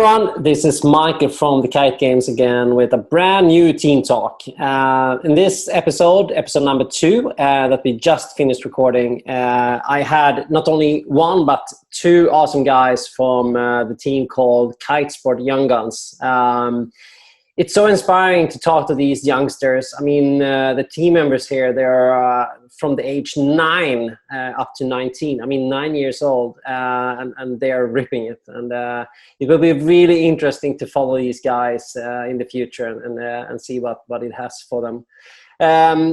everyone, this is Michael from the Kite Games again with a brand new team talk. In this episode number 2 that we just finished recording, I had not only one but 2 awesome guys from the team called Kitesport Young Guns. It's so inspiring to talk to these youngsters. I mean, the team members here, they're from the age 9 up to 19. I mean, 9 years old, and they are ripping it. And it will be really interesting to follow these guys in the future and see what it has for them.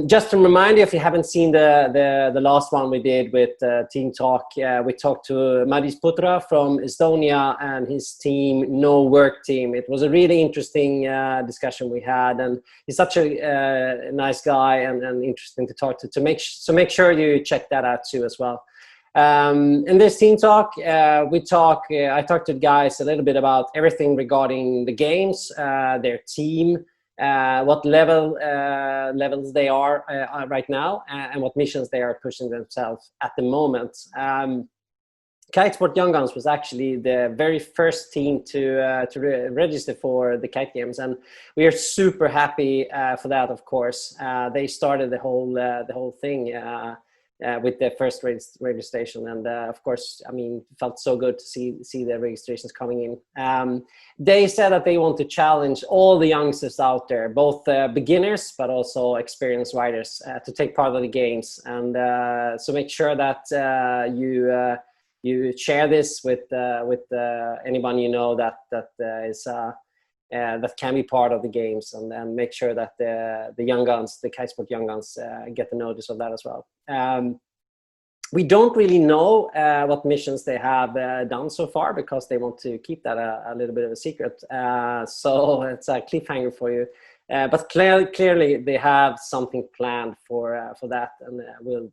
Just to remind you, if you haven't seen the last one we did with Team Talk, we talked to Madis Põdra from Estonia and his team, No Work Team. It was a really interesting discussion we had, and he's such a nice guy and interesting to talk to. So make sure you check that out too as well. In this Team Talk, I talked to the guys a little bit about everything regarding the games, their team, what levels they are right now, and what missions they are pushing themselves at the moment. Kitesport Young Guns was actually the very first team to register for the Kite Games, and we are super happy for that. Of course, they started the whole thing with their first registration, and of course, I mean, it felt so good to see the registrations coming in. They said that they want to challenge all the youngsters out there, both beginners but also experienced riders, to take part of the games. And so make sure that you share this with anyone you know that can be part of the games, and make sure that the young guns, the Kitesport Young Guns, get the notice of that as well. We don't really know what missions they have done so far, because they want to keep that a little bit of a secret. So it's a cliffhanger for you. But clearly they have something planned for that, and we'll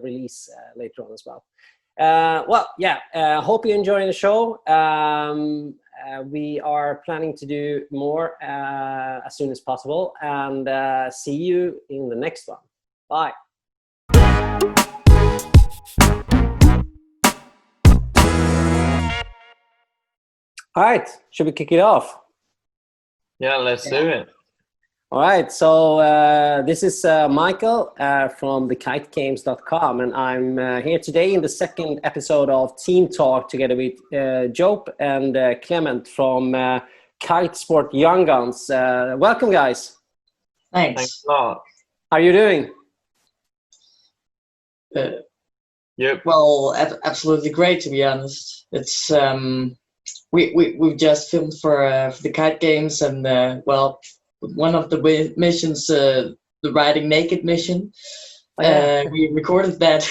release later on as well. Hope you enjoy the show. We are planning to do more as soon as possible, and see you in the next one. Bye. All right, should we kick it off? Yeah, let's do it. All right, so this is Michael from thekitegames.com, and I'm here today in the second episode of Team Talk together with Joep and Clement from Kitesport Young Guns. Welcome, guys. Thanks a lot. How are you doing? Yep. Well, absolutely great, to be honest. It's we've just filmed for the Kite Games, and one of the missions, the riding naked mission. We recorded that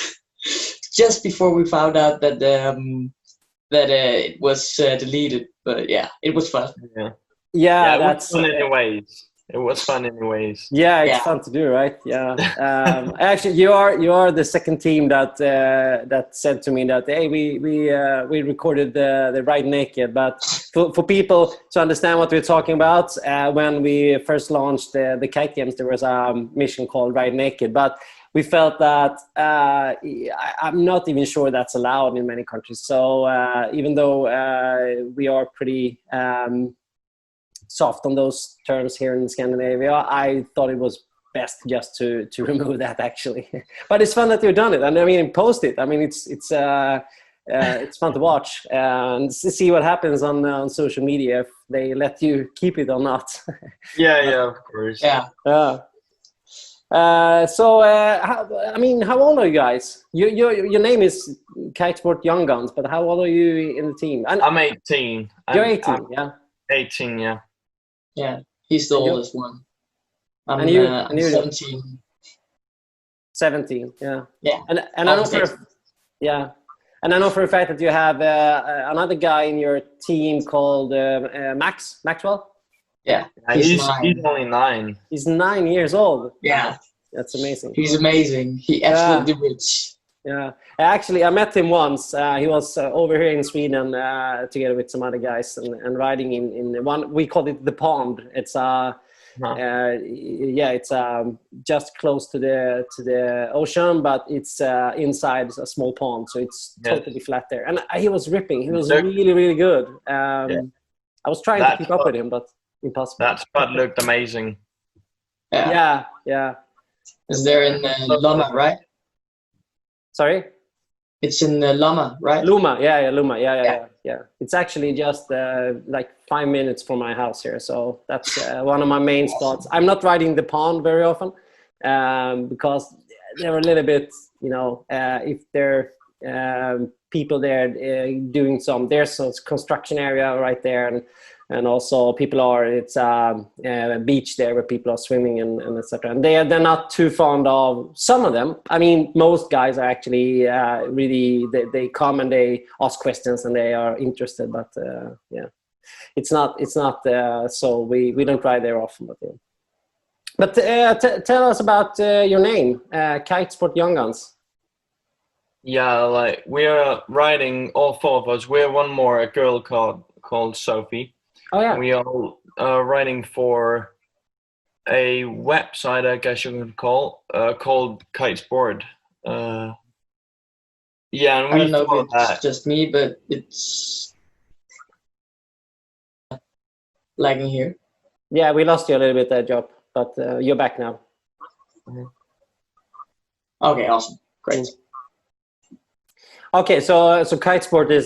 just before we found out that it was deleted. But yeah, it was fun. Yeah, that's fun anyways. It was fun anyways. Yeah, it's fun to do, right? Yeah. Actually, you are the second team that said to me that, hey, we recorded the Ride Naked. But for people to understand what we're talking about, when we first launched the Kite Games, there was a mission called Ride Naked. But we felt that I'm not even sure that's allowed in many countries. So even though we are pretty soft on those terms here in Scandinavia, I thought it was best just to remove that, actually. But it's fun that you've done it, and I mean, post it. I mean, it's fun to watch and see what happens on social media, if they let you keep it or not. Yeah, of course. Yeah. How old are you guys? Your name is Kitesport Young Guns, but how old are you in the team? I'm 18. You're 18, yeah. 18, yeah. Yeah, he's the oldest one. I'm 17. 17, yeah. Yeah. And I know for a fact that you have another guy in your team called Maxwell. Yeah, he's only 9. He's 9 years old. Yeah, that's amazing. He's amazing. He absolutely rich. Yeah, actually, I met him once. He was over here in Sweden together with some other guys and riding in one. We called it the pond. It's it's just close to the ocean, but it's inside a small pond, so it's totally flat there. And he was ripping. He was really, really good. I was trying to keep up with him, but impossible. That spot looked amazing. Yeah. Yeah. Is there in Loma, right? Sorry? It's in Loma, right? Luma, Luma, yeah. It's actually just like 5 minutes from my house here, so that's one of my main spots. I'm not riding the pond very often because they're a little bit, if there people there doing there's a construction area right there, and also it's a beach there where people are swimming and etc. And they're not too fond of some of them. I mean, most guys are actually really they come and they ask questions and they are interested, but it's not so we don't ride there often. But tell us about your name, Kitesport Young Guns. Yeah, like we are riding, all four of us. We're one more, a girl called Sophie. Oh yeah. We all are writing for a website, I guess you could call, called Kitesport. And we I don't know if it's that just me, but it's lagging here. Yeah, we lost you a little bit there, Joep, but you're back now. Okay, awesome, great. Okay, so Kitesport is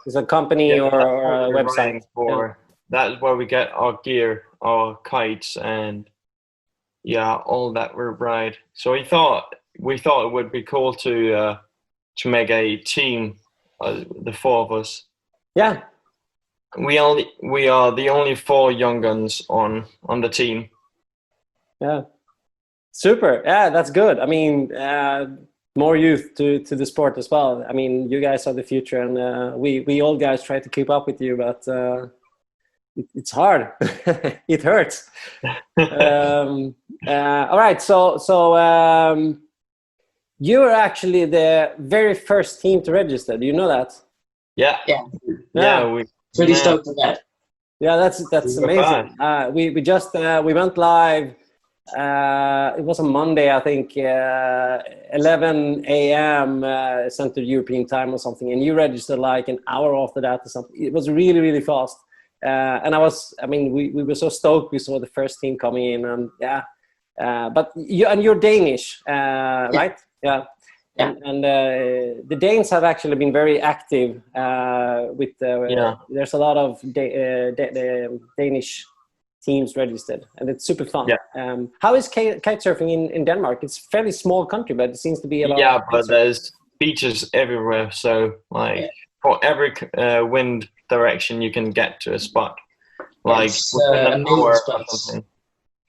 is a company or a website. That's where we get our gear, our kites, and all that we ride. So we thought it would be cool to make a team, the four of us. Yeah. We are the only 4 young guns on the team. Yeah. Super. Yeah, that's good. I mean, more youth to the sport as well. I mean, you guys are the future, and we old guys try to keep up with you, but it's hard. It hurts. All right. So you were actually the very first team to register. Do you know that? Yeah. Pretty stoked with that. Yeah, that's amazing. We just we went live. It was a Monday, I think, 11 a.m. Central European time or something, and you registered like an hour after that or something. It was really, really fast. And we were so stoked. We saw the first team coming in, and but you're Danish, right? Yeah. And the Danes have actually been very active with there's a lot of Danish teams registered, and it's super fun. How is kite surfing in Denmark? It's a fairly small country, but it seems to be a lot. Yeah, but there's beaches everywhere, so for every wind direction you can get to a spot. Like within an hour or something.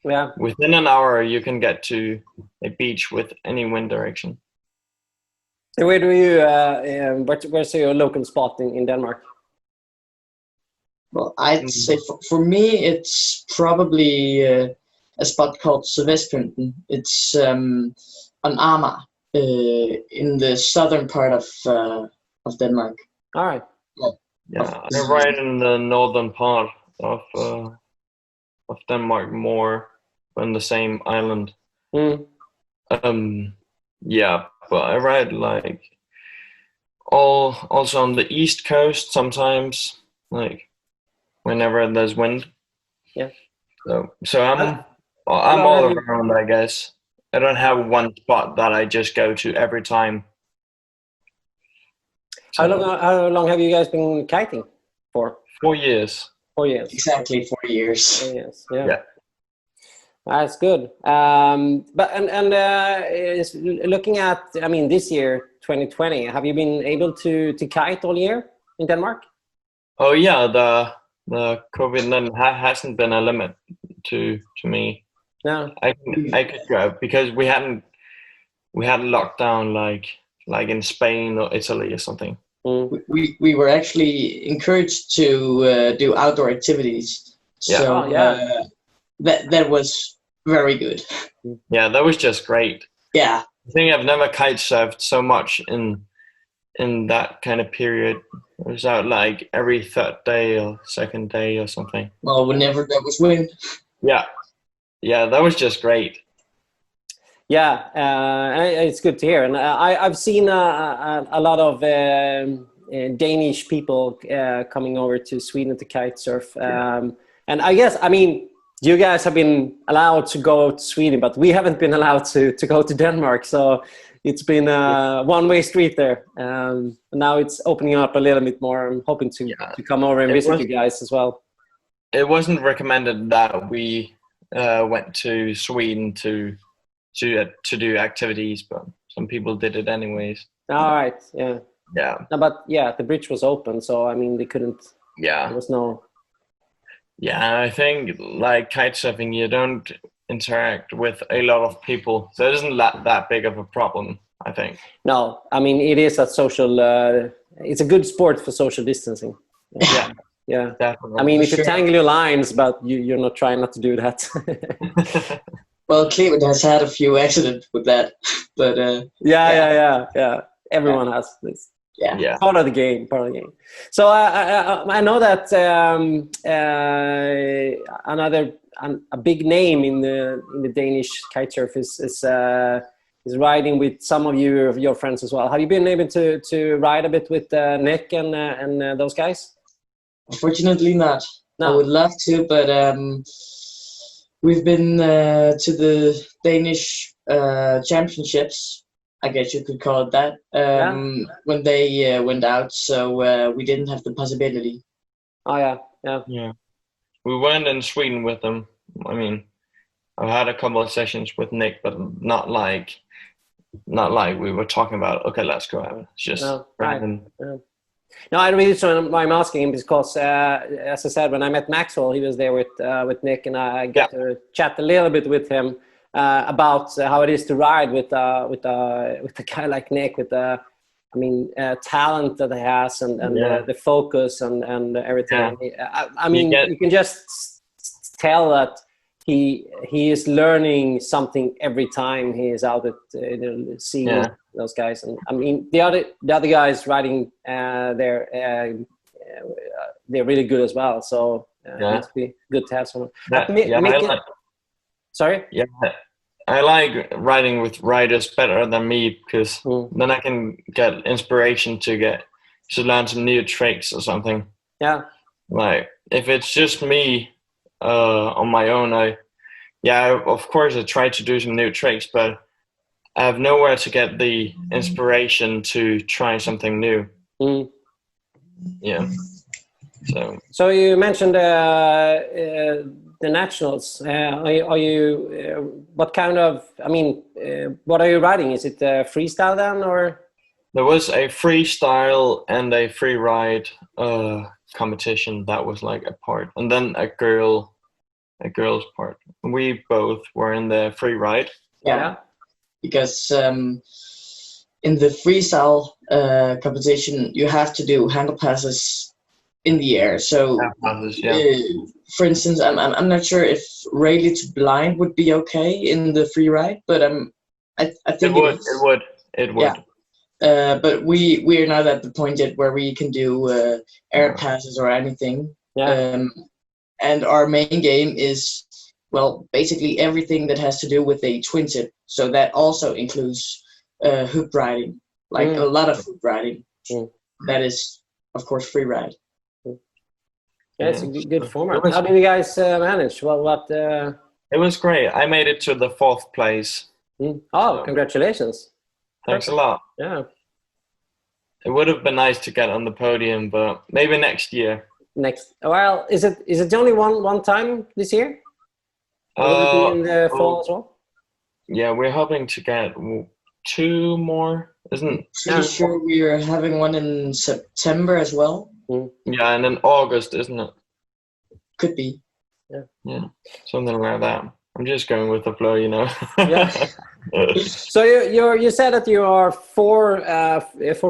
Yeah. Within an hour you can get to a beach with any wind direction. So where do you where's your local spot in Denmark? Well, I'd say for me, it's probably a spot called Sydvestpynten. It's on Amager, in the southern part of Denmark. All right. They're right in the northern part of Denmark, more on the same island. But I ride like also on the east coast sometimes, like whenever there's wind. Yeah. So I'm all around, I guess. I don't have one spot that I just go to every time. So, how long have you guys been kiting for? 4 years. 4 years. Exactly 4 years. 4 years. Yeah. That's good. But is looking at, I mean, this year, 2020, have you been able to kite all year in Denmark? Oh yeah, the COVID hasn't been a limit to me. No, I could go because we hadn't locked down like in Spain or Italy or something. We were actually encouraged to do outdoor activities. So that was very good. Yeah, that was just great. Yeah. I think I've never kite surfed so much in that kind of period. It was out like every third day or second day or something. Well, whenever there was wind. Yeah, that was just great. Yeah, it's good to hear, and I've seen a lot of Danish people coming over to Sweden to kite surf. And I guess, I mean, you guys have been allowed to go to Sweden, but we haven't been allowed to go to Denmark. So it's been a one-way street there. Now it's opening up a little bit more. I'm hoping to come over and visit you guys as well. It wasn't recommended that we went to Sweden to do activities, but some people did it anyways. All right, yeah. No, but the bridge was open, so I mean they couldn't. There was no. Yeah, I think like kite surfing, you don't interact with a lot of people, so it isn't that big of a problem, I think. No, I mean it is a social. It's a good sport for social distancing. Yeah, definitely. I mean, if you tangle your lines, but you're not trying not to do that. Well, Clement has had a few accidents with that, but yeah. Everyone has this. Yeah. Part of the game. So I know that a big name in the Danish kite surf is riding with some of your friends as well. Have you been able to ride a bit with Nick and those guys? Unfortunately not. No. I would love to, but we've been to the Danish championships, I guess you could call it that, when they went out, so we didn't have the possibility. Oh, yeah. We went in Sweden with them. I mean, I've had a couple of sessions with Nick, but not like we were talking about, okay, let's go have it. It's just random. No, I really why I'm asking him because, as I said, when I met Maxwell, he was there with Nick, and I got to chat a little bit with him about how it is to ride with a guy like Nick, with the talent that he has and the focus and everything. I mean, you can just tell that he is learning something every time he is out at seeing those guys. And I mean, the other guys riding they're really good as well. So it must be good to have someone. Sorry? Yeah, I like riding with riders better than me because then I can get inspiration to learn some new tricks or something. Yeah. Like if it's just me on my own, of course I try to do some new tricks, but I have nowhere to get the inspiration to try something new. Yeah. So you mentioned the nationals. Are you? What kind of? I mean, what are you riding? Is it freestyle then, or? There was a freestyle and a free ride competition that was like a part, and then a girl's part. We both were in the free ride. Yeah, because in the freestyle competition, you have to do handle passes in the air. So, for instance, I'm not sure if Rayleigh to blind would be okay in the free ride, but I think it would. Yeah. But we are not at the point yet where we can do air passes or anything. Yeah. And our main game is, well, basically everything that has to do with a twin tip. So that also includes hook riding, like a lot of hook riding. That is, of course, free ride. Yeah, it's a good format. How did you guys manage? It was great. I made it to the 4th place. Oh, congratulations. Thanks a lot. Yeah. It would have been nice to get on the podium, but maybe next year. Well, is it only one time this year? Will it be in the fall as well? Yeah, we're hoping to get 2 more, isn't it? Pretty sure we are having one in September as well. Yeah, and in August, isn't it? Could be. Yeah, something like that. I'm just going with the flow, you know. Yeah. So you said that you are four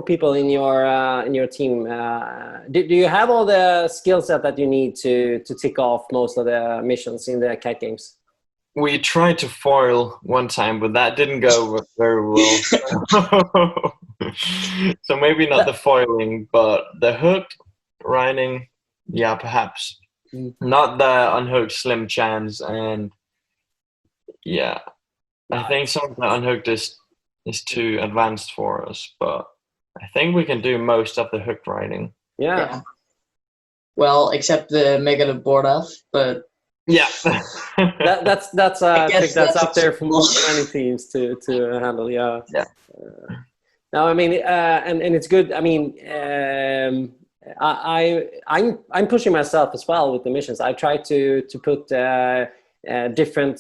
people in your team. Do you have all the skill set that you need to tick off most of the missions in the Kite Games? We tried to foil one time, but that didn't go very well. So maybe not the foiling, but the hooked riding, yeah, perhaps. Not the unhooked slim chance, and yeah, I think some of the unhooked is too advanced for us, but I think we can do most of the hook riding. Yeah. Well, except the Megalobordov, but Yeah. that's I I guess think that's that's up there for acceptable. many teams to handle. Yeah. Yeah. No, I mean, and it's good. I mean, I'm pushing myself as well with the missions. I try to put different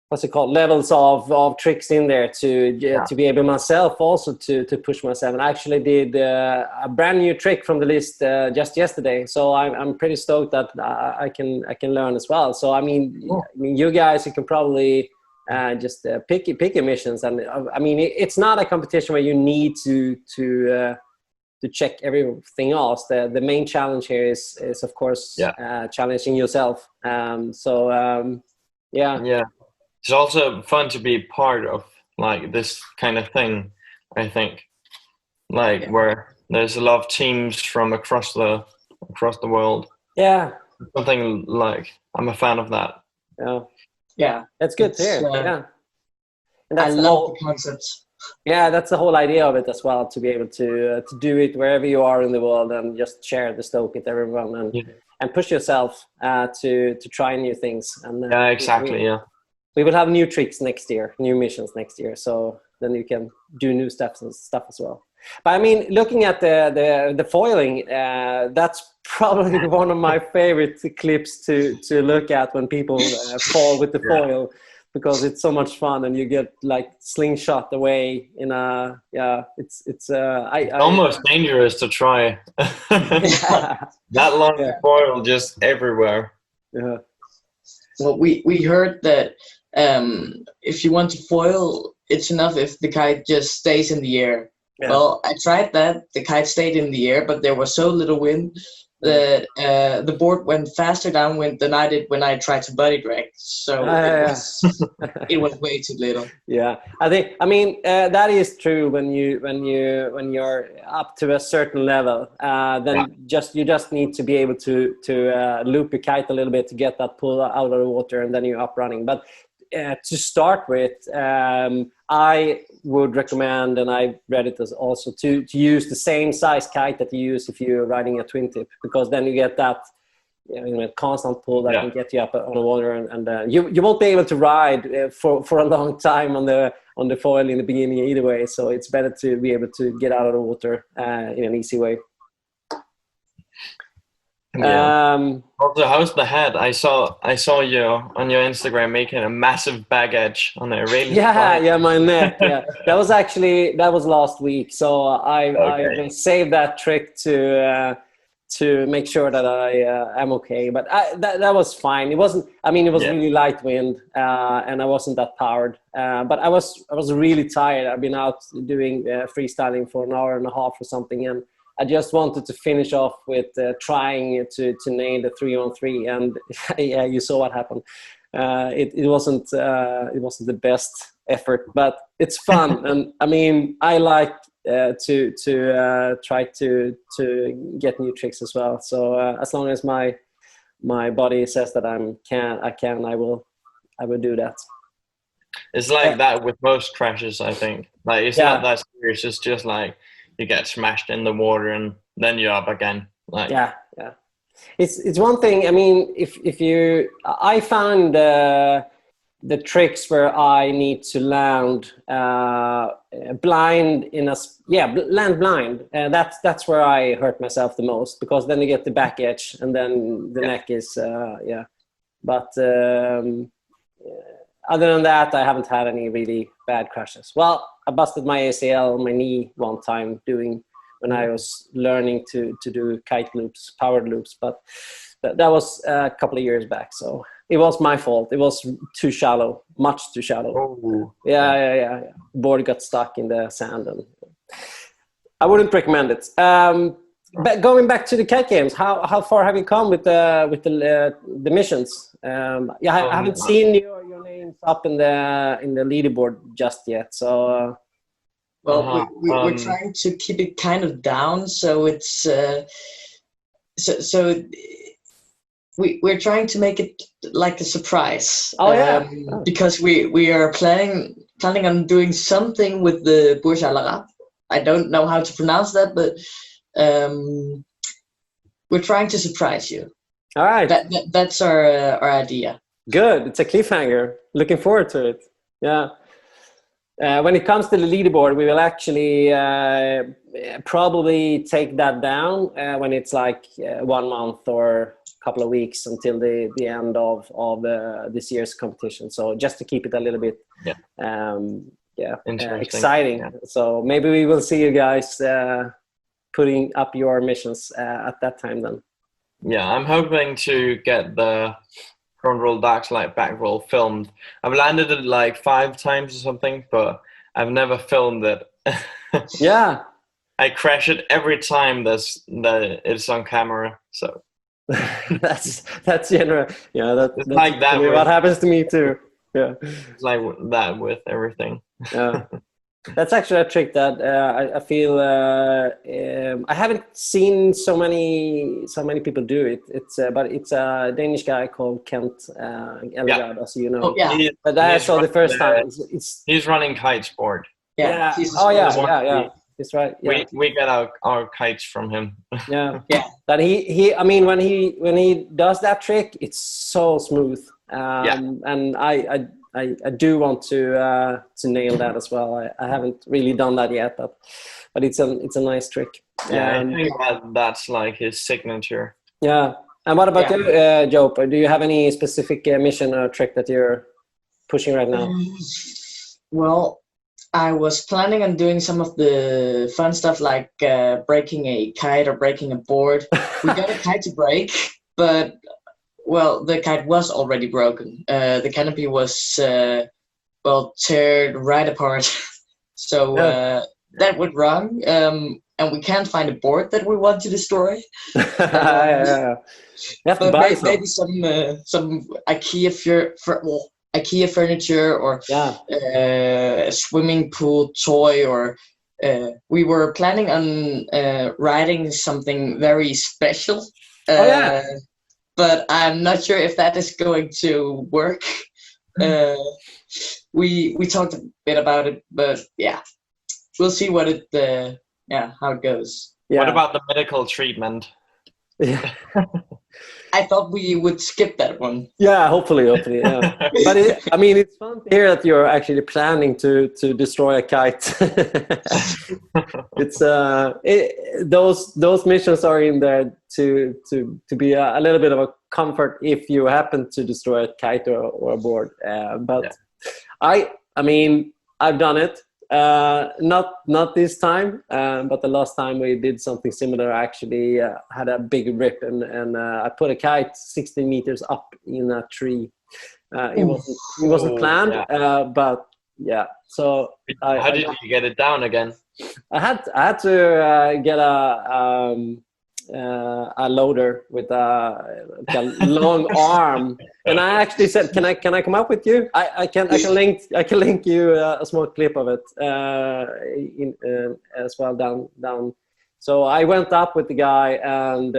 what's it called, levels of tricks in there to be able myself also to push myself. And I actually did a brand new trick from the list just yesterday, so I'm pretty stoked that I can learn as well. So I mean, you guys, you can probably just pick your missions, and I mean, it's not a competition where you need to check everything else. The main challenge here is of course challenging yourself. Yeah. It's also fun to be part of like this kind of thing, I think. Like where there's a lot of teams from across the world. Yeah. Something like I'm a fan of that. Yeah. That's good to hear. Yeah. And that's I love the concept. Yeah, that's the whole idea of it as well, to be able to do it wherever you are in the world and just share the stoke with everyone and push yourself to try new things. And exactly. We will have new tricks next year, new missions next year, so then you can do new stuff as well. But I mean, looking at the foiling, that's probably one of my favorite clips to look at when people fall with the foil, because it's so much fun and you get like slingshot away in a it's almost dangerous to try. That long foil just everywhere. Yeah. Well, we heard that if you want to foil, it's enough if the kite just stays in the air. Yeah. Well, I tried that. The kite stayed in the air, but there was so little wind that the board went faster downwind than I did when I tried to buddy drag. So it was way too little. Yeah, I mean that is true when you're up to a certain level. Then you just need to be able to loop your kite a little bit to get that pull out of the water, and then you're up running. But to start with, I would recommend, and I read it as also, to use the same size kite that you use if you're riding a twin tip, because then you get that constant pull that can get you up on the water, and you won't be able to ride for a long time on the foil in the beginning either way. So it's better to be able to get out of the water in an easy way. Also, how's the head? I saw you on your Instagram making a massive bag edge on it. Really? My neck. Yeah, that was last week. So I saved that trick to make sure that I am okay. But that was fine. It wasn't. I mean, it was really light wind, and I wasn't that powered. But I was really tired. I've been out doing freestyling for an hour and a half or something, and I just wanted to finish off with trying to nail the 3-on-3, and you saw what happened. It wasn't the best effort, but it's fun, and I mean, I like to try to get new tricks as well. So as long as my body says that I will do that. It's like that with most crashes, I think. Like it's not that serious. It's just like you get smashed in the water and then you're up again. Like it's one thing. I mean, I found the tricks where I need to land blind land blind. That's where I hurt myself the most, because then you get the back edge and then the neck is But other than that, I haven't had any really bad crashes. Well, I busted my ACL, my knee, one time when I was learning to do kite loops, powered loops, but that was a couple of years back. So it was my fault. It was too shallow, much too shallow. Oh. Yeah. Board got stuck in the sand, and I wouldn't recommend it. But going back to the Kite Games, how far have you come with the missions? I haven't seen your names up in the leaderboard just yet. So we're trying to keep it kind of down, so it's we're trying to make it like a surprise. Because we are planning planning on doing something with the Burj Al Arab. I don't know how to pronounce that, but we're trying to surprise you. All right. That's our idea. Good. It's a cliffhanger. Looking forward to it. Yeah. When it comes to the leaderboard, we will actually probably take that down when it's like 1 month or a couple of weeks until the end of this year's competition. So just to keep it a little bit exciting. Yeah. So maybe we will see you guys putting up your missions at that time then. Yeah, I'm hoping to get the front roll, back roll filmed. I've landed it like 5 times or something, but I've never filmed it. Yeah. I crash it every time that it's on camera. So that's general. Yeah, that's like that. What happens to me too. Yeah, it's like that with everything. Yeah. That's actually a trick that I feel I haven't seen so many people do it. But it's a Danish guy called Kent Elgard, as you know. Oh, yeah. But I saw the first time. He's running Kitesport. Yeah. Yeah. That's right. Yeah. We get our kites from him. Yeah. But he I mean when he does that trick, it's so smooth. And I do want to nail that as well. I haven't really done that yet, but it's a nice trick. Yeah, I think that's like his signature. Yeah. And what about you, Joep? Do you have any specific mission or trick that you're pushing right now? Well, I was planning on doing some of the fun stuff like breaking a kite or breaking a board. We got a kite to break, but well, the kite was already broken. The canopy was teared right apart. So that went wrong. And we can't find a board that we want to destroy. You have to buy maybe some IKEA furniture or a swimming pool toy, or we were planning on writing something very special. But I'm not sure if that is going to work. We talked a bit about it, but yeah, we'll see what how it goes. Yeah. What about the medical treatment? Yeah. I thought we would skip that one. Yeah, hopefully, yeah. But it's fun to hear that you're actually planning to destroy a kite. It's those missions are in there to be a little bit of a comfort if you happen to destroy a kite or a board. I've done it. Not this time, but the last time we did something similar, I actually had a big rip and I put a kite 16 meters up in a tree. It wasn't planned, but yeah. So how did you get it down again? I had to get a loader with a long arm, and I actually said, "Can I come up with you? I can link you a small clip of it as well down." So I went up with the guy and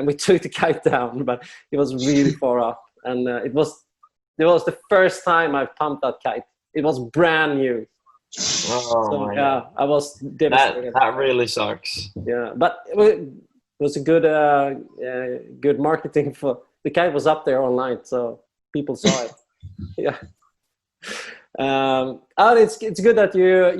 we took the kite down, but it was really far up, and it was the first time I pumped that kite. It was brand new. Oh, so, I was devastated. That really sucks. Yeah, but it was a good marketing for the kite. Was up there online, so people saw it. Yeah. It's good that you're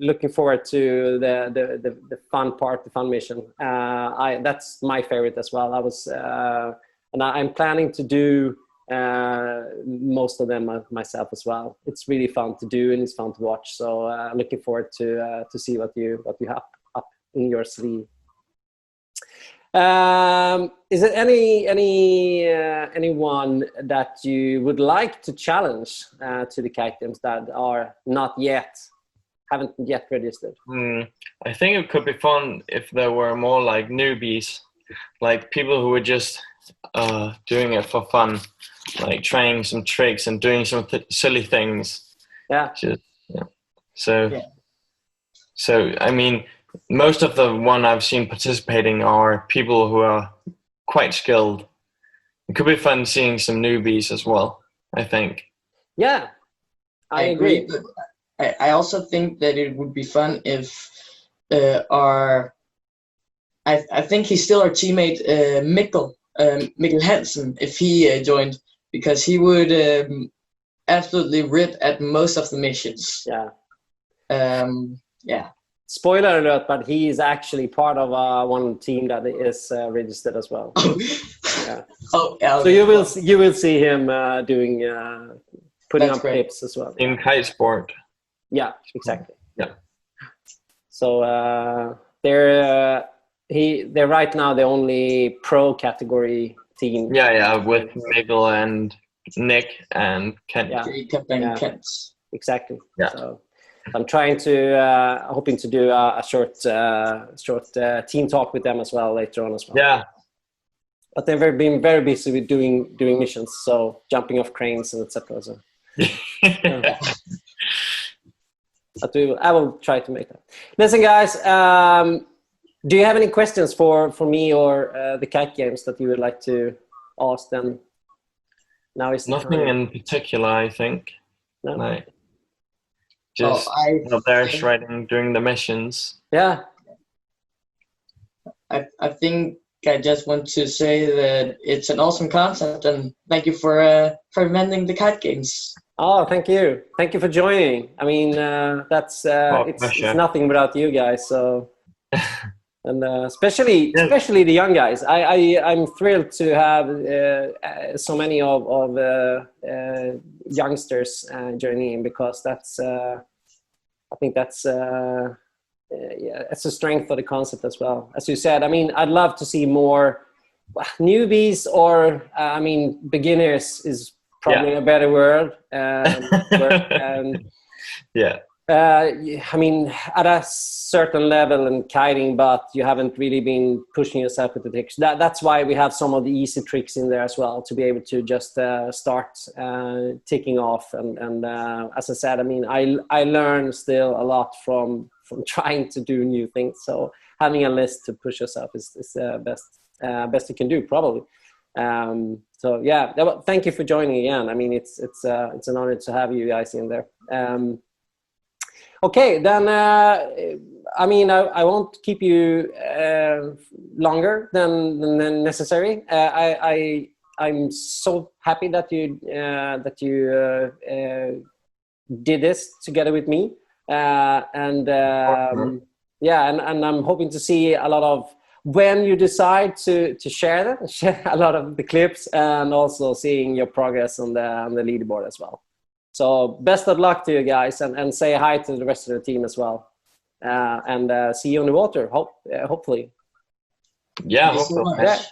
looking forward to the fun part, the fun mission. That's my favorite as well. And I'm planning to do most of them myself as well. It's really fun to do and it's fun to watch. So I'm looking forward to see what you have up in your sleeve. Is there anyone that you would like to challenge to the Kite Games that haven't yet registered? I think it could be fun if there were more like newbies, like people who were just doing it for fun, like trying some tricks and doing some silly things. So I mean, most of the one I've seen participating are people who are quite skilled. It could be fun seeing some newbies as well, I think. Yeah, I agree. But I also think that it would be fun if I think he's still our teammate Mikkel Hansen, if he joined, because he would absolutely rip at most of the missions. Yeah. Yeah. Spoiler alert, but he is actually part of one team that is registered as well. Yeah. Oh, yeah. So you will see him doing putting That's up great. clips as well. In Kitesport. Yeah, exactly. Yeah. So they're right now the only pro category team. Yeah, with Miguel and Nick and Ken. Yeah. Jacob and Kent. Exactly. Yeah. So I'm trying to hoping to do a short team talk with them as well later on as well. Yeah. But they've been very busy with doing missions, so jumping off cranes and etc. So. But I will try to make that. Listen, guys, do you have any questions for me or the Kite Games that you would like to ask them? Now is the Nothing time. in particular, I think. No? Like, just up there shredding during the missions. Yeah. I think I just want to say that it's an awesome concept, and thank you for inventing the Kite Games. Oh, thank you. Thank you for joining. I mean, that's it's nothing without you guys. So, and especially the young guys. I'm thrilled to have so many of youngsters joining in, because that's I think that's it's a strength for the concept as well. As you said, I mean, I'd love to see more newbies, or I mean, beginners is probably a better word. I mean, at a certain level in kiting, but you haven't really been pushing yourself with the tricks. That's why we have some of the easy tricks in there as well, to be able to just start ticking off. And as I said, I mean, I learn still a lot from trying to do new things. So having a list to push yourself is best you can do, probably. So yeah, thank you for joining again. I mean, it's an honor to have you guys in there. Okay, then I mean, I won't keep you longer than necessary. I'm so happy that you did this together with me, and I'm hoping to see a lot of, when you decide to share a lot of the clips, and also seeing your progress on the leaderboard as well. So best of luck to you guys, and say hi to the rest of the team as well. And see you on the water, hopefully. Yeah, hopefully. Yeah.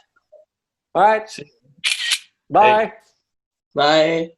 All right. Bye. Bye.